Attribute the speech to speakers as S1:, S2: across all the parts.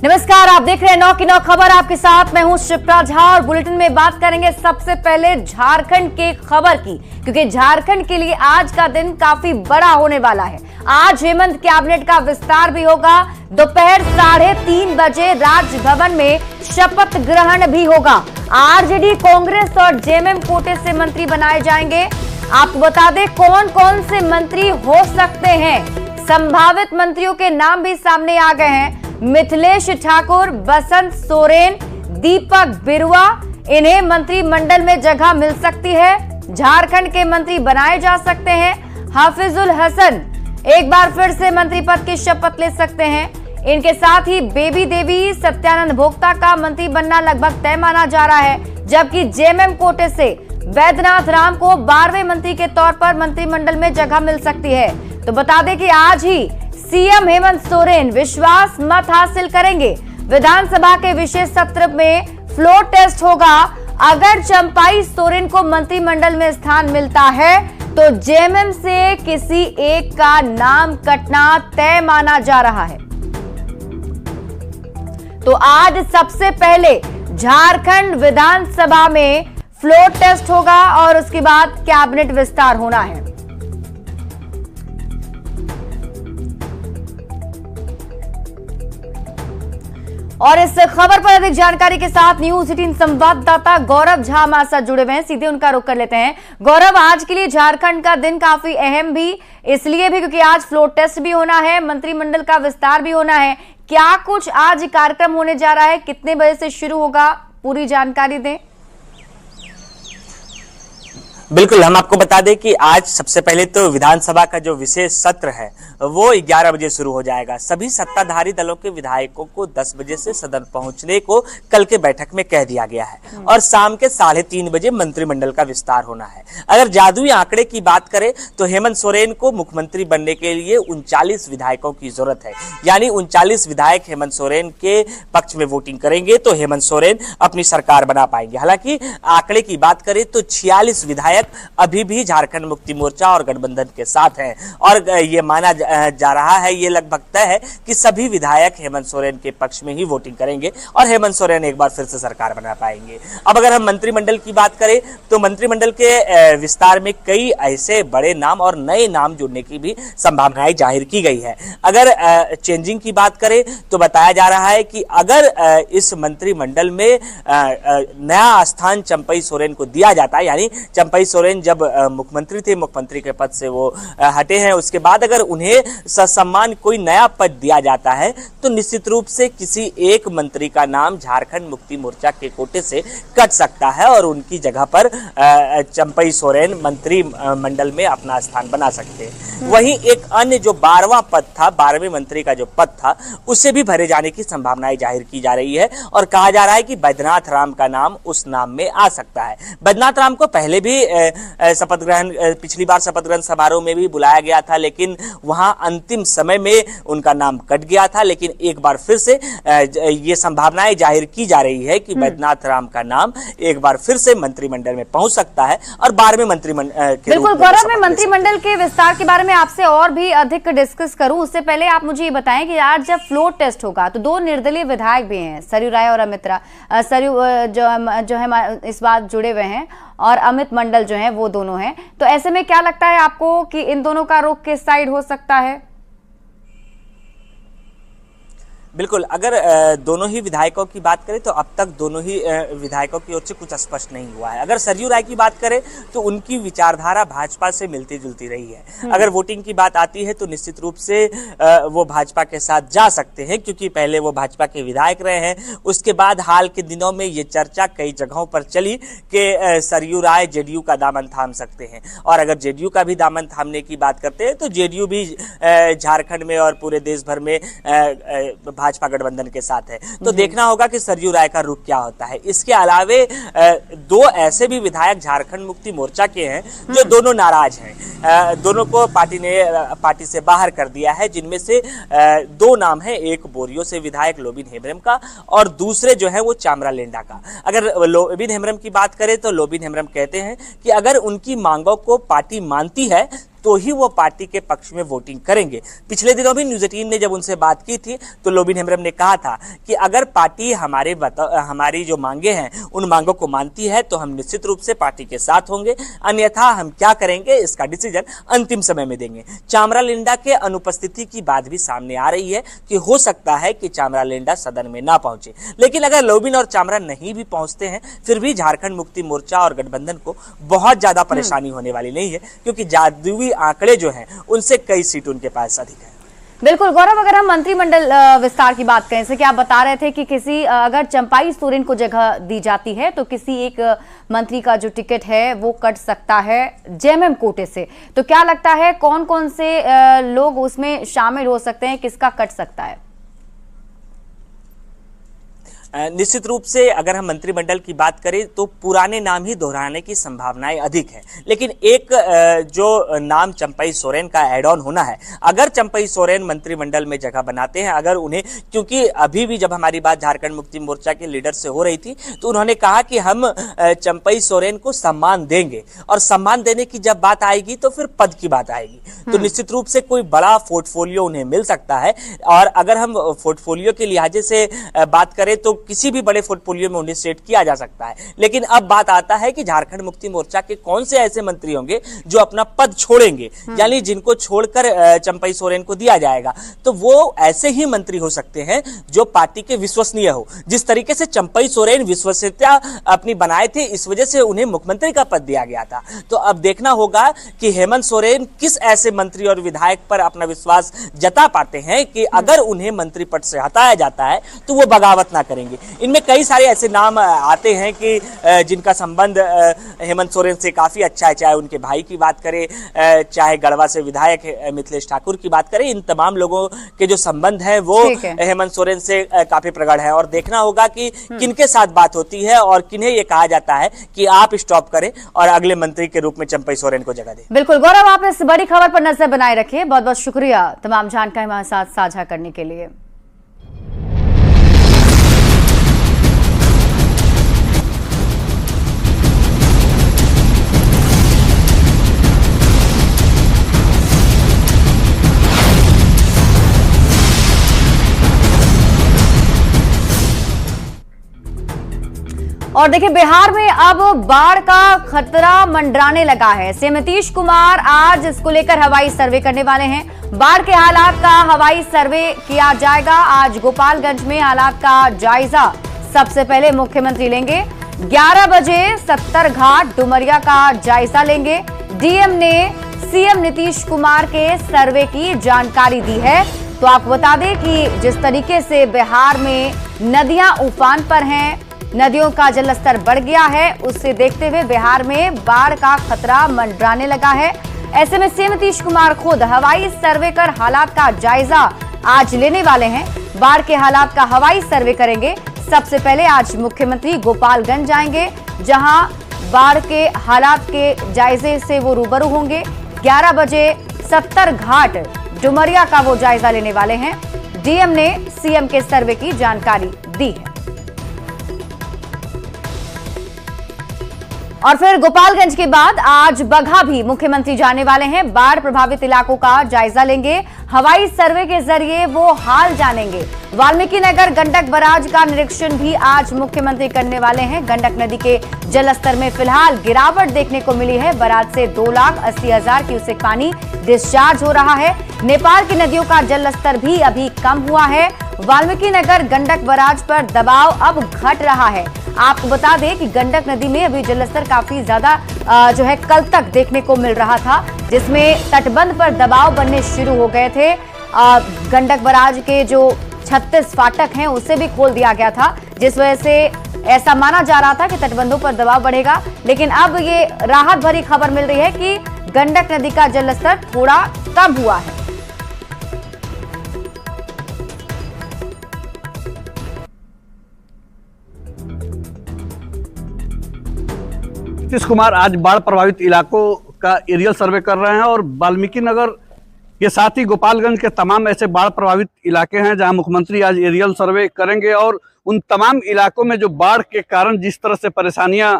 S1: नमस्कार, आप देख रहे हैं 9 की 9 खबर। आपके साथ मैं हूं शिप्रा झा और बुलेटिन में बात करेंगे सबसे पहले झारखंड के खबर की, क्योंकि झारखंड के लिए आज का दिन काफी बड़ा होने वाला है। आज हेमंत कैबिनेट का विस्तार भी होगा। दोपहर 3:30 बजे राजभवन में शपथ ग्रहण भी होगा। आरजेडी, कांग्रेस और जेएमएम कोटे से मंत्री बनाए जाएंगे। आपको बता दें कौन कौन से मंत्री हो सकते हैं। संभावित मंत्रियों के नाम भी सामने आ गए हैं। मिथिलेश ठाकुर, बसंत सोरेन, दीपक बिरुआ, इन्हें मंत्रिमंडल में जगह मिल सकती है। झारखंड के मंत्री बनाए जा सकते हैं। हाफिजुल हसन एक बार फिर से मंत्री पद की शपथ ले सकते हैं। इनके साथ ही बेबी देवी, सत्यानंद भोक्ता का मंत्री बनना लगभग तय माना जा रहा है, जबकि जेएमएम कोटे से वैद्यनाथ राम को 12वें मंत्री के तौर पर मंत्रिमंडल में जगह मिल सकती है। तो बता दें कि आज ही सीएम हेमंत सोरेन विश्वास मत हासिल करेंगे। विधानसभा के विशेष सत्र में फ्लोर टेस्ट होगा। अगर चंपाई सोरेन को मंत्रिमंडल में स्थान मिलता है तो जेएमएम से किसी एक का नाम कटना तय माना जा रहा है। तो आज सबसे पहले झारखंड विधानसभा में फ्लोर टेस्ट होगा और उसके बाद कैबिनेट विस्तार होना है। और इस खबर पर अधिक जानकारी के साथ न्यूज 18 संवाददाता गौरव झा हमारे साथ जुड़े हुए हैं। सीधे उनका रुख कर लेते हैं। गौरव, आज के लिए झारखंड का दिन काफी अहम भी इसलिए भी क्योंकि आज फ्लोर टेस्ट भी होना है, मंत्रिमंडल का विस्तार भी होना है। क्या कुछ आज कार्यक्रम होने जा रहा है, कितने बजे से शुरू होगा, पूरी जानकारी दें।
S2: बिल्कुल, हम आपको बता दें कि आज सबसे पहले तो विधानसभा का जो विशेष सत्र है वो 11 बजे शुरू हो जाएगा। सभी सत्ताधारी दलों के विधायकों को 10 बजे से सदन पहुंचने को कल के बैठक में कह दिया गया है और शाम के 3:30 बजे मंत्रिमंडल का विस्तार होना है। अगर जादुई आंकड़े की बात करें तो हेमंत सोरेन को मुख्यमंत्री बनने के लिए 39 विधायकों की जरूरत है, यानी 39 विधायक हेमंत सोरेन के पक्ष में वोटिंग करेंगे तो हेमंत सोरेन अपनी सरकार बना पाएंगे। हालांकि आंकड़े की बात करें तो 46 विधायक अभी भी झारखंड मुक्ति मोर्चा और गठबंधन के साथ हैं और ये माना जा रहा है, ये लगभग तय है कि सभी विधायक हेमंत सोरेन के पक्ष में ही वोटिंग करेंगे और हेमंत सोरेन एक बार फिर से सरकार बना पाएंगे। अब अगर हम मंत्रिमंडल की बात करें तो मंत्रिमंडल के विस्तार में कई ऐसे बड़े नाम और नए नाम जुड़ने की भी संभावनाएं जाहिर की गई है। अगर चेंजिंग की बात करें तो बताया जा रहा है कि अगर इस मंत्रिमंडल में नया स्थान चंपाई सोरेन को दिया जाता है, यानी चंपाई सोरेन जब मुख्यमंत्री थे, मुख्यमंत्री के पद से वो हटे हैं, उसके बाद अगर उन्हें ससम्मान कोई नया पद दिया जाता है तो निश्चित रूप से किसी एक मंत्री का नाम झारखंड मुक्ति मोर्चा के कोटे से कट सकता है और उनकी जगह पर चंपाई सोरेन मंत्री मंडल में अपना स्थान बना सकते हैं। वहीं एक अन्य जो 12वां पद था, 12वें मंत्री का जो पद था, उसे भी भरे जाने की संभावनाएं जाहिर की जा रही है और कहा जा रहा है कि वैद्यनाथ राम का नाम उस नाम में आ सकता है। वैद्यनाथ राम को पहले भी शपथ ग्रहण, पिछली बार शपथ ग्रहण समारोह में भी बुलाया गया था, लेकिन वहां अंतिम समय में उनका नाम कट गया था। लेकिन एक बार फिर से ये संभावनाएं जाहिर की जा रही है कि वैद्यनाथ राम का नाम एक बार फिर से मंत्रिमंडल में पहुंच सकता है और 12वें मंत्रिमंडल।
S1: बिल्कुल गौरव, मैं मंत्रिमंडल के विस्तार के बारे में आपसे और भी अधिक डिस्कस करूं, उससे पहले आप मुझे ये बताएं कि आज जब फ्लोर टेस्ट होगा तो 2 निर्दलीय विधायक भी हैं, सरयू राय और अमित राय, सरयू जो है इस बात जुड़े हुए हैं और अमित मंडल जो है वो दोनों हैं। तो ऐसे में क्या लगता है आपको कि इन दोनों का रुख किस साइड हो सकता है?
S2: बिल्कुल, अगर दोनों ही विधायकों की बात करें तो अब तक दोनों ही विधायकों की ओर से कुछ स्पष्ट नहीं हुआ है। अगर सरयू राय की बात करें तो उनकी विचारधारा भाजपा से मिलती जुलती रही है। अगर वोटिंग की बात आती है तो निश्चित रूप से वो भाजपा के साथ जा सकते हैं, क्योंकि पहले वो भाजपा के विधायक रहे हैं। उसके बाद हाल के दिनों में ये चर्चा कई जगहों पर चली कि सरयू राय जेडीयू का दामन थाम सकते हैं और अगर जेडीयू का भी दामन थामने की बात करते हैं तो जेडीयू भी झारखंड में और पूरे देश भर में भाजपा गठबंधन के साथ है। तो देखना होगा कि सरयू राय का रुख क्या होता है। इसके अलावे 2 ऐसे भी विधायक झारखंड मुक्ति मोर्चा के हैं जो दोनों नाराज हैं। दोनों को पार्टी ने पार्टी से बाहर कर दिया है, जिनमें से 2 नाम है, एक बोरियो से विधायक लोबिन हेम्ब्रम का और दूसरे जो है वो चामरा लेंडा का। अगर लोबिन हेम्ब्रम की बात करें तो लोबिन हेम्ब्रम कहते हैं कि अगर उनकी मांगों को पार्टी मानती है तो ही वो पार्टी के पक्ष में वोटिंग करेंगे। पिछले दिनों भी न्यूज़ 18 ने जब उनसे बात की थी तो लोबिन हेम्ब्रम ने कहा था कि अगर पार्टी हमारी जो मांगे हैं उन मांगों को मानती है तो हम निश्चित रूप से पार्टी के साथ होंगे, अन्यथा हम क्या करेंगे इसका डिसीजन अंतिम समय में देंगे। चामरालेंडा के अनुपस्थिति की बात भी सामने आ रही है कि हो सकता है कि चामरालेंडा सदन में ना पहुंचे, लेकिन अगर लोबिन और चामरा नहीं भी पहुंचते हैं फिर भी झारखंड मुक्ति मोर्चा और गठबंधन को बहुत ज्यादा परेशानी होने वाली नहीं है, क्योंकि जादुई आंकड़े जो हैं उनसे कई सीट उनके पास अधिक है।
S1: बिल्कुल गौरव, अगर हम मंत्रिमंडल विस्तार की बात करें, जैसे कि आप बता रहे थे कि किसी अगर चंपाई सोरेन को जगह दी जाती है तो किसी एक मंत्री का जो टिकट है वो कट सकता है जेएमएम कोटे से, तो क्या लगता है कौन कौन से लोग उसमें शामिल हो सकते हैं, किसका कट सकता है?
S2: निश्चित रूप से अगर हम मंत्रिमंडल की बात करें तो पुराने नाम ही दोहराने की संभावनाएं अधिक है, लेकिन एक जो नाम चंपई सोरेन का ऐड ऑन होना है, अगर चंपई सोरेन मंत्रिमंडल में जगह बनाते हैं, अगर उन्हें, क्योंकि अभी भी जब हमारी बात झारखंड मुक्ति मोर्चा के लीडर से हो रही थी तो उन्होंने कहा कि हम चंपई सोरेन को सम्मान देंगे, और सम्मान देने की जब बात आएगी तो फिर पद की बात आएगी, तो निश्चित रूप से कोई बड़ा पोर्टफोलियो उन्हें मिल सकता है। और अगर हम पोर्टफोलियो के लिहाजे से बात करें तो किसी भी बड़े पोर्टफोलियो में उन्हें सेट किया जा सकता है, लेकिन अब बात आता है कि झारखंड मुक्ति मोर्चा के कौन से ऐसे मंत्री होंगे जो अपना पद छोड़ेंगे, यानी जिनको छोड़कर चंपई सोरेन को दिया जाएगा, तो वो ऐसे ही मंत्री हो सकते हैं जो पार्टी के विश्वसनीय हो। जिस तरीके से चंपई सोरेन विश्वसनीयता अपनी बनाए थे, इस वजह से उन्हें मुख्यमंत्री का पद दिया गया था। तो अब देखना होगा कि हेमंत सोरेन किस ऐसे मंत्री और विधायक पर अपना विश्वास जता पाते हैं कि अगर उन्हें मंत्री पद से हटाया जाता है तो वो बगावत ना करेंगे। इनमें कई सारे ऐसे नाम आते हैं कि जिनका संबंध हेमंत सोरेन से काफी अच्छा है, चाहे उनके भाई की बात करें, चाहे गढ़वा से विधायक मिथिलेश ठाकुर की बात करें, इन तमाम लोगों के जो संबंध है वो हेमंत सोरेन से काफी प्रगाढ़ है। और देखना होगा कि किनके साथ बात होती है और किन्हें ये कहा जाता है कि आप स्टॉप करें और अगले मंत्री के रूप में चंपई सोरेन को जगह दें।
S1: बिल्कुल गौरव, आप इस बड़ी खबर पर नजर बनाए रखिए। बहुत बहुत शुक्रिया तमाम जानकारी हमारे साथ साझा करने के लिए। और देखिए, बिहार में अब बाढ़ का खतरा मंडराने लगा है। सीएम नीतीश कुमार आज इसको लेकर हवाई सर्वे करने वाले हैं। बाढ़ के हालात का हवाई सर्वे किया जाएगा। आज गोपालगंज में हालात का जायजा सबसे पहले मुख्यमंत्री लेंगे। 11 बजे 70 घाट डुमरिया का जायजा लेंगे। डीएम ने सीएम नीतीश कुमार के सर्वे की जानकारी दी है। तो आपको बता दें कि जिस तरीके से बिहार में नदियां उफान पर हैं, नदियों का जलस्तर बढ़ गया है, उससे देखते हुए बिहार में बाढ़ का खतरा मंडराने लगा है। ऐसे में सीएम नीतीश कुमार खुद हवाई सर्वे कर हालात का जायजा आज लेने वाले हैं। बाढ़ के हालात का हवाई सर्वे करेंगे। सबसे पहले आज मुख्यमंत्री गोपालगंज जाएंगे, जहां बाढ़ के हालात के जायजे से वो रूबरू होंगे। 11 बजे 70 घाट डुमरिया का वो जायजा लेने वाले हैं। डीएम ने सीएम के सर्वे की जानकारी दी है। और फिर गोपालगंज के बाद आज बगहा भी मुख्यमंत्री जाने वाले हैं। बाढ़ प्रभावित इलाकों का जायजा लेंगे। हवाई सर्वे के जरिए वो हाल जानेंगे। वाल्मीकि नगर गंडक बराज का निरीक्षण भी आज मुख्यमंत्री करने वाले हैं। गंडक नदी के जलस्तर में फिलहाल गिरावट देखने को मिली है। बराज से 2,80,000 क्यूसेक पानी डिस्चार्ज हो रहा है। नेपाल की नदियों का जलस्तर भी अभी कम हुआ है। वाल्मीकि नगर गंडक बराज पर दबाव अब घट रहा है। आपको बता दें कि गंडक नदी में अभी जलस्तर काफी ज्यादा जो है कल तक देखने को मिल रहा था, जिसमें तटबंध पर दबाव बनने शुरू हो गए थे। गंडक बराज के जो 36 फाटक हैं उसे भी खोल दिया गया था, जिस वजह से ऐसा माना जा रहा था कि तटबंधों पर दबाव बढ़ेगा। लेकिन अब ये राहत भरी खबर मिल रही है कि गंडक नदी का जलस्तर थोड़ा कम हुआ है।
S3: नीतीश कुमार आज बाढ़ प्रभावित इलाकों का एरियल सर्वे कर रहे हैं और वाल्मीकि नगर के साथ ही गोपालगंज के तमाम ऐसे बाढ़ प्रभावित इलाके हैं जहां मुख्यमंत्री आज एरियल सर्वे करेंगे और उन तमाम इलाकों में जो बाढ़ के कारण जिस तरह से परेशानियां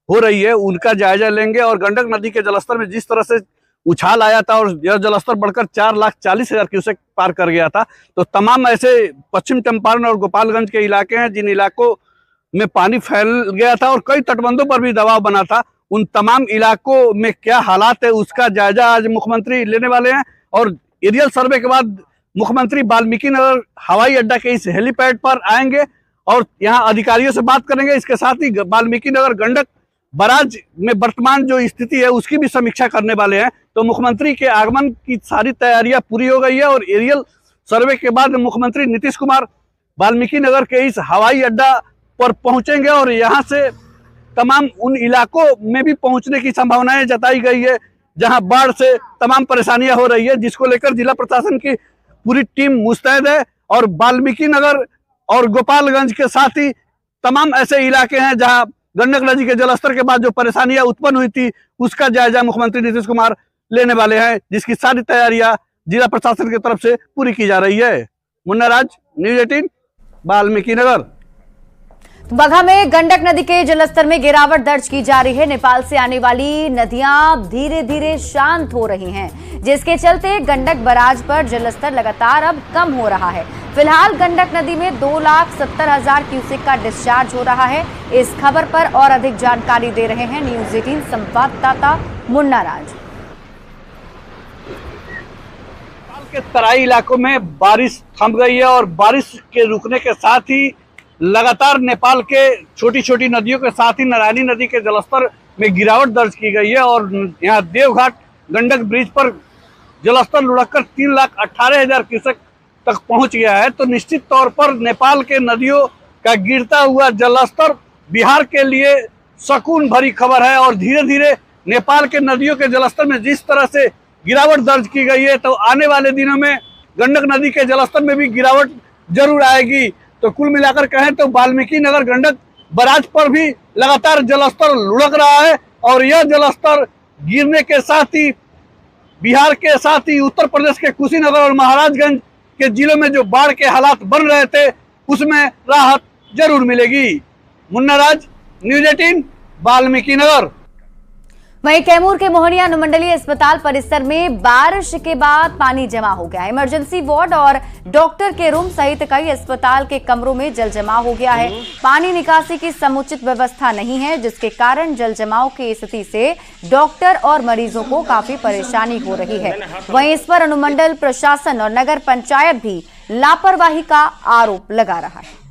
S3: हो रही है उनका जायजा लेंगे। और गंडक नदी के जलस्तर में जिस तरह से उछाल आया था और यह जलस्तर बढ़कर 4,40,000 क्यूसेक पार कर गया था। तो तमाम ऐसे पश्चिम चंपारण और गोपालगंज के इलाके हैं जिन इलाकों में पानी फैल गया था और कई तटबंधों पर भी दबाव बना था। उन तमाम इलाकों में क्या हालात है उसका जायजा आज मुख्यमंत्री लेने वाले हैं और एरियल सर्वे के बाद मुख्यमंत्री वाल्मीकि नगर हवाई अड्डा के इस हेलीपैड पर आएंगे और यहाँ अधिकारियों से बात करेंगे। इसके साथ ही वाल्मीकि नगर गंडक बराज में वर्तमान जो स्थिति है उसकी भी समीक्षा करने वाले हैं। तो मुख्यमंत्री के आगमन की सारी तैयारियां पूरी हो गई है और एरियल सर्वे के बाद मुख्यमंत्री नीतीश कुमार वाल्मीकि नगर के इस हवाई अड्डा पर पहुंचेंगे और यहां से तमाम उन इलाकों में भी पहुंचने की संभावनाएं जताई गई है जहां बाढ़ से तमाम परेशानियां हो रही है, जिसको लेकर जिला प्रशासन की पूरी टीम मुस्तैद है। और वाल्मीकि नगर और गोपालगंज के साथ ही तमाम ऐसे इलाके हैं जहां गंडक नदी के जलस्तर के बाद जो परेशानियां उत्पन्न हुई थी उसका जायजा मुख्यमंत्री नीतीश कुमार लेने वाले हैं, जिसकी सारी तैयारियां जिला प्रशासन की तरफ से पूरी की जा रही है। मुन्ना राज, न्यूज़ 18, वाल्मीकि नगर।
S1: बगहा में गंडक नदी के जलस्तर में गिरावट दर्ज की जा रही है। नेपाल से आने वाली नदियां धीरे धीरे शांत हो रही हैं, जिसके चलते गंडक बराज पर जलस्तर लगातार अब कम हो रहा है। फिलहाल गंडक नदी में 2,70,000 क्यूसेक का डिस्चार्ज हो रहा है। इस खबर पर और अधिक जानकारी दे रहे हैं न्यूज़ 18 संवाददाता मुन्ना राज।
S3: के तराई इलाकों में बारिश थम गई है और बारिश के रुकने के साथ ही लगातार नेपाल के छोटी छोटी नदियों के साथ ही नारायणी नदी के जलस्तर में गिरावट दर्ज की गई है और यहाँ देवघाट गंडक ब्रिज पर जलस्तर लुढ़ककर 3,18,000 क्यूसेक तक पहुंच गया है। तो निश्चित तौर पर नेपाल के नदियों का गिरता हुआ जलस्तर बिहार के लिए सुकून भरी खबर है और धीरे धीरे नेपाल के नदियों के जलस्तर में जिस तरह से गिरावट दर्ज की गई है तो आने वाले दिनों में गंडक नदी के जलस्तर में भी गिरावट जरूर आएगी। तो कुल मिलाकर कहें तो वाल्मीकि नगर गंडक बराज पर भी लगातार जलस्तर लुढ़क रहा है और यह जलस्तर गिरने के साथ ही बिहार के साथ ही उत्तर प्रदेश के कुशीनगर और महाराजगंज के जिलों में जो बाढ़ के हालात बन रहे थे उसमें राहत जरूर मिलेगी। मुन्ना राज, न्यूज़ 18, वाल्मीकि नगर।
S1: वहीं कैमूर के मोहनिया अनुमंडलीय अस्पताल परिसर में बारिश के बाद पानी जमा हो गया है। इमरजेंसी वार्ड और डॉक्टर के रूम सहित कई अस्पताल के कमरों में जल जमाव हो गया है। पानी निकासी की समुचित व्यवस्था नहीं है, जिसके कारण जल जमाव की स्थिति से डॉक्टर और मरीजों को काफी परेशानी हो रही है। वहीं इस पर अनुमंडल प्रशासन और नगर पंचायत भी लापरवाही का आरोप लगा रहा है।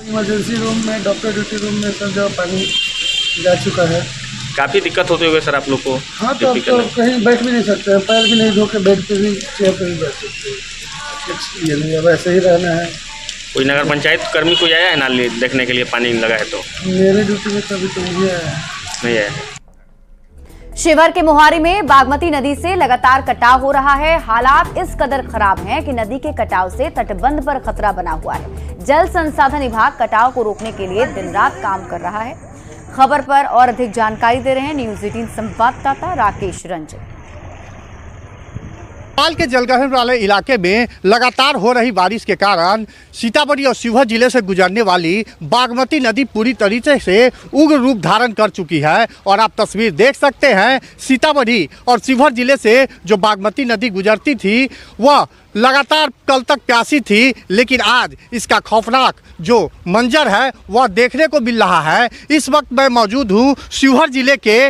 S4: इमरजेंसी रूम में, डॉक्टर ड्यूटी रूम में सब जगह पानी जा चुका है।
S2: काफी दिक्कत होती होगी सर आप लोग को?
S4: हाँ, तो अब तो कहीं बैठ भी नहीं सकते हैं, पैर भी नहीं धो के बेड पे भी, चेयर पे भी बैठ सकते हैं। ये नहीं, अब ऐसे ही रहना है।
S2: कोई नगर पंचायत कर्मी कोई आया है ना देखने के लिए पानी लगा है? तो
S4: मेरे ड्यूटी में कभी तो नहीं आया है।
S1: शिवहर के मोहारी में बागमती नदी से लगातार कटाव हो रहा है। हालात इस कदर खराब हैं कि नदी के कटाव से तटबंध पर खतरा बना हुआ है। जल संसाधन विभाग कटाव को रोकने के लिए दिन रात काम कर रहा है। खबर पर और अधिक जानकारी दे रहे हैं न्यूज़ 18 संवाददाता राकेश रंजन।
S5: नेपाल के जलग्रहण वाले इलाके में लगातार हो रही बारिश के कारण सीतामढ़ी और शिवहर जिले से गुजरने वाली बागमती नदी पूरी तरीके से उग्र रूप धारण कर चुकी है और आप तस्वीर देख सकते हैं। सीतामढ़ी और शिवहर जिले से जो बागमती नदी गुजरती थी वह लगातार कल तक प्यासी थी, लेकिन आज इसका खौफनाक जो मंजर है वह देखने को मिल रहा है। इस वक्त मैं मौजूद हूँ शिवहर जिले के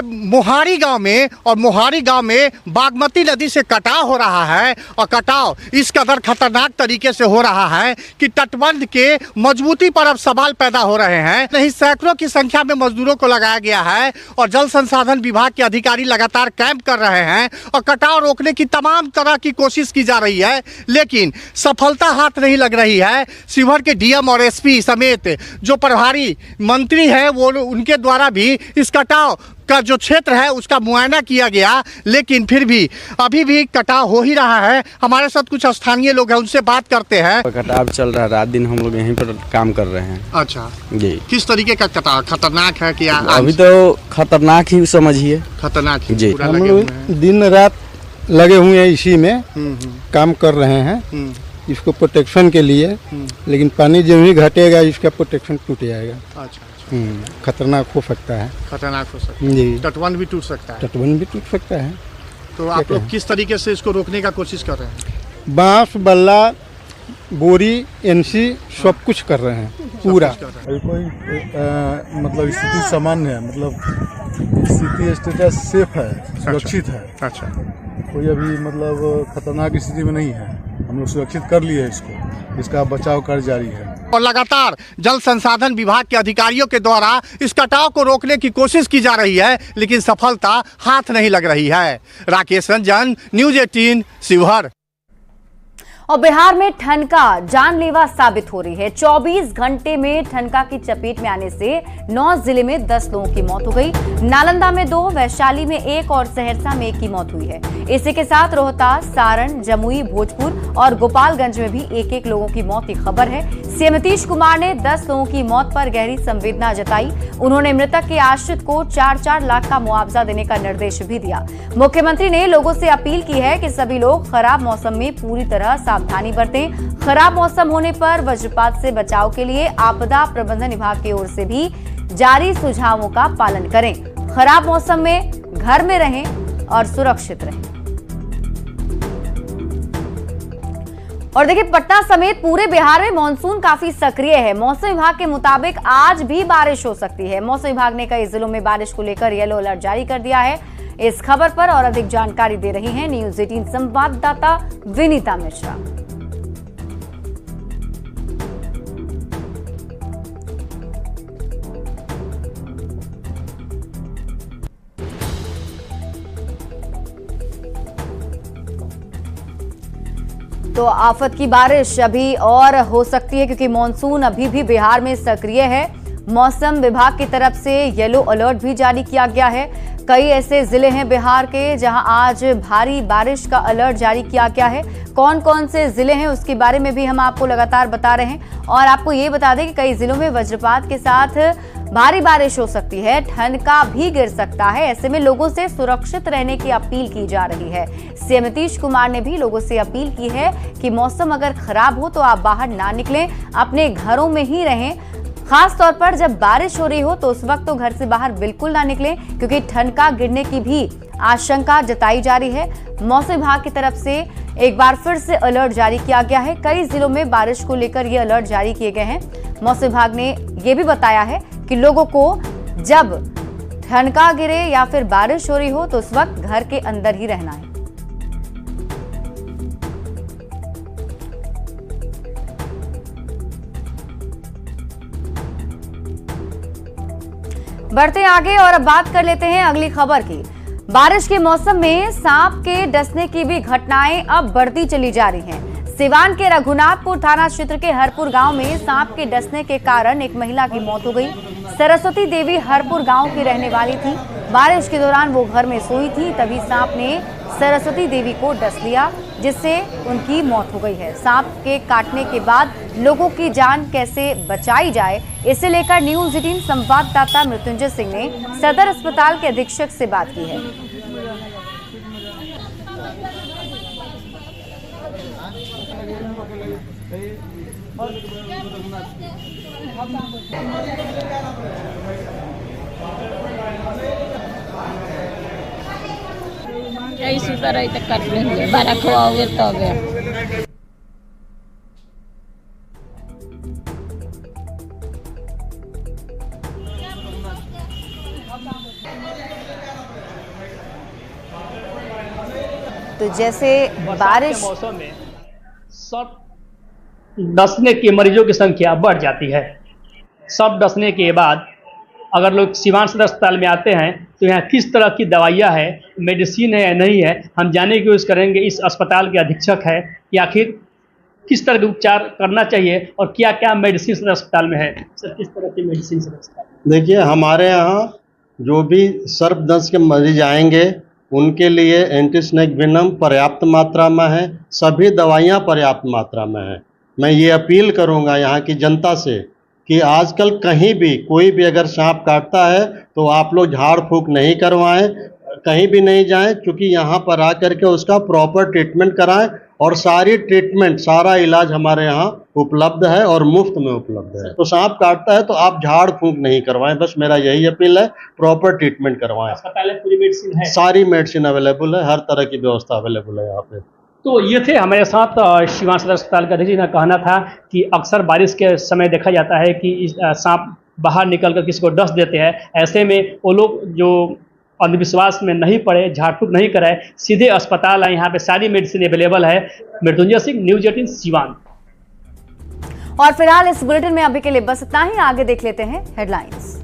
S5: मोहारी गांव में और मोहारी गांव में बागमती नदी से कटाव हो रहा है और कटाव इस कदर खतरनाक तरीके से हो रहा है कि तटबंध के मजबूती पर अब सवाल पैदा हो रहे हैं। नहीं, सैकड़ों की संख्या में मजदूरों को लगाया गया है और जल संसाधन विभाग के अधिकारी लगातार कैंप कर रहे हैं और कटाव रोकने की तमाम तरह की कोशिश की जा रही है, लेकिन सफलता हाथ नहीं लग रही है। शिवहर के डीएम और एसपी समेत जो प्रभारी मंत्री हैं वो उनके द्वारा भी इस कटाव का जो क्षेत्र है उसका मुआयना किया गया, लेकिन फिर भी अभी भी कटाव हो ही रहा है। हमारे साथ कुछ स्थानीय लोग हैं, उनसे बात करते हैं।
S6: कटाव चल रहा है, रात दिन हम लोग यहीं पर काम कर रहे हैं।
S5: अच्छा
S6: जी,
S5: किस तरीके का कटाव? खतरनाक है क्या?
S6: अभी तो खतरनाक ही समझिए।
S5: खतरनाक ही
S6: जी,
S4: हम लोग दिन रात लगे हुए हैं, इसी में काम कर रहे हैं इसको प्रोटेक्शन के लिए, लेकिन पानी जो ही घटेगा इसका प्रोटेक्शन टूट जाएगा।
S5: अच्छा,
S7: खतरनाक हो सकता है।
S5: खतरनाक हो सकता है
S7: जी,
S5: तटबंध भी टूट सकता है।
S7: तटबंध भी टूट सकता है।
S5: तो आप लोग किस तरीके से इसको रोकने का कोशिश कर रहे हैं?
S7: बांस, बल्ला, बोरी, एनसी सब कुछ कर रहे हैं पूरा।
S4: अभी कोई मतलब स्थिति सामान्य है, मतलब स्थिति स्टेटस सेफ है, सुरक्षित है।
S5: अच्छा,
S4: कोई अभी मतलब खतरनाक स्थिति में नहीं है। हम लोग सुरक्षित कर लिए इसको, इसका बचाव कार्य जारी है।
S5: और लगातार जल संसाधन विभाग के अधिकारियों के द्वारा इस कटाव को रोकने की कोशिश की जा रही है, लेकिन सफलता हाथ नहीं लग रही है। राकेश रंजन, न्यूज़ 18, शिवहर।
S1: और बिहार में ठनका जानलेवा साबित हो रही है। 24 घंटे में ठनका की चपेट में आने से 9 जिले में 10 लोगों की मौत हो गई। नालंदा में 2, वैशाली में 1 और सहरसा में 1 की मौत हुई है। इसी के साथ रोहतास, सारण, जमुई, भोजपुर और गोपालगंज में भी 1-1 लोगों की मौत की खबर है। सीएम नीतीश कुमार ने 10 लोगों की मौत पर गहरी संवेदना जताई। उन्होंने मृतक के आश्रित को 4-4 लाख का मुआवजा देने का निर्देश भी दिया। मुख्यमंत्री ने लोगों से अपील की है कि सभी लोग खराब मौसम में पूरी तरह सावधानी बरतें। खराब मौसम होने पर वज्रपात से बचाव के लिए आपदा प्रबंधन विभाग की ओर से भी जारी सुझावों का पालन करें। खराब मौसम में घर में रहें और सुरक्षित रहें। और देखिए, पटना समेत पूरे बिहार में मानसून काफी सक्रिय है। मौसम विभाग के मुताबिक आज भी बारिश हो सकती है। मौसम विभाग ने कई जिलों में बारिश को लेकर येलो अलर्ट जारी कर दिया है। इस खबर पर और अधिक जानकारी दे रही हैं न्यूज़ 18 संवाददाता विनीता मिश्रा। तो आफत की बारिश अभी और हो सकती है क्योंकि मॉनसून अभी भी बिहार में सक्रिय है। मौसम विभाग की तरफ से येलो अलर्ट भी जारी किया गया है। कई ऐसे जिले हैं बिहार के जहां आज भारी बारिश का अलर्ट जारी किया गया है। कौन कौन से जिले हैं उसके बारे में भी हम आपको लगातार बता रहे हैं। और आपको ये बता दें कि कई जिलों में वज्रपात के साथ भारी बारिश हो सकती है, ठनका भी गिर सकता है। ऐसे में लोगों से सुरक्षित रहने की अपील की जा रही है। सीएम नीतीश कुमार ने भी लोगों से अपील की है कि मौसम अगर खराब हो तो आप बाहर ना निकलें, अपने घरों में ही रहें। खास तौर पर जब बारिश हो रही हो तो उस वक्त तो घर से बाहर बिल्कुल ना निकलें, क्योंकि ठनका गिरने की भी आशंका जताई जा रही है। मौसम विभाग की तरफ से एक बार फिर से अलर्ट जारी किया गया है। कई जिलों में बारिश को लेकर ये अलर्ट जारी किए गए हैं। मौसम विभाग ने ये भी बताया है कि लोगों को जब ठनका गिरे या फिर बारिश हो रही हो तो उस वक्त घर के अंदर ही रहना है। बढ़ते हैं आगे और अब बात कर लेते हैं अगली खबर की। बारिश के मौसम में सांप के डसने की भी घटनाएं अब बढ़ती चली जा रही हैं। सिवान के रघुनाथपुर थाना क्षेत्र के हरपुर गांव में सांप के डसने के कारण एक महिला की मौत हो गई। सरस्वती देवी हरपुर गांव की रहने वाली थी। बारिश के दौरान वो घर में सोई थी, तभी सांप ने सरस्वती देवी को डस लिया, जिससे उनकी मौत हो गई है। सांप के काटने के बाद लोगों की जान कैसे बचाई जाए, इसे लेकर न्यूज़ 18 संवाददाता मृत्युंजय सिंह ने सदर अस्पताल के अधीक्षक से बात की है।
S8: यही सुधा रही तो कर लेंगे, बारह खुआओगे तो गया।
S1: तो जैसे बारिश
S9: मौसम में सांप डसने के मरीजों की संख्या बढ़ जाती है। सांप डसने के बाद अगर लोग सिवान सदर अस्पताल में आते हैं तो यहाँ किस तरह की दवाइयाँ है, मेडिसिन है या नहीं है, हम जानने की कोशिश करेंगे। इस अस्पताल के अधीक्षक है कि आखिर किस तरह के उपचार करना चाहिए और क्या क्या मेडिसिन सदर अस्पताल में है। सर, किस तरह की मेडिसिन सदर अस्पताल में?
S10: देखिए, हमारे यहाँ जो भी सर्पदंश के मरीज आएंगे उनके लिए एंटीस्नेक वेनम पर्याप्त मात्रा में है, सभी दवाइयाँ पर्याप्त मात्रा में है। मैं ये अपील करूँगा यहाँ की जनता से कि आजकल कहीं भी कोई भी अगर सांप काटता है तो आप लोग झाड़ फूंक नहीं करवाएं, कहीं भी नहीं जाएं, क्योंकि यहाँ पर आकर के उसका प्रॉपर ट्रीटमेंट कराएं और सारी ट्रीटमेंट, सारा इलाज हमारे यहाँ उपलब्ध है और मुफ्त में उपलब्ध है। तो सांप काटता है तो आप झाड़ फूंक नहीं करवाएं, बस मेरा यही अपील है, प्रॉपर ट्रीटमेंट करवाएं।
S9: अस्पताल में पूरी मेडिसिन है,
S10: सारी मेडिसिन अवेलेबल है, हर तरह की व्यवस्था अवेलेबल है यहाँ पे।
S9: तो ये थे हमारे साथ सिवान सदर अस्पताल का अधीक्षक। कहना था कि अक्सर बारिश के समय देखा जाता है कि सांप बाहर निकलकर किसी को डस देते हैं। ऐसे में वो लोग जो अंधविश्वास में नहीं पड़े, झाड़ फूक नहीं कराए, सीधे अस्पताल आए। यहाँ पे सारी मेडिसिन अवेलेबल है। मृत्युंजय सिंह, न्यूज 18 सिवान।
S1: और फिलहाल इस बुलेटिन में अभी के लिए बस इतना ही। आगे देख लेते हैं हेडलाइंस।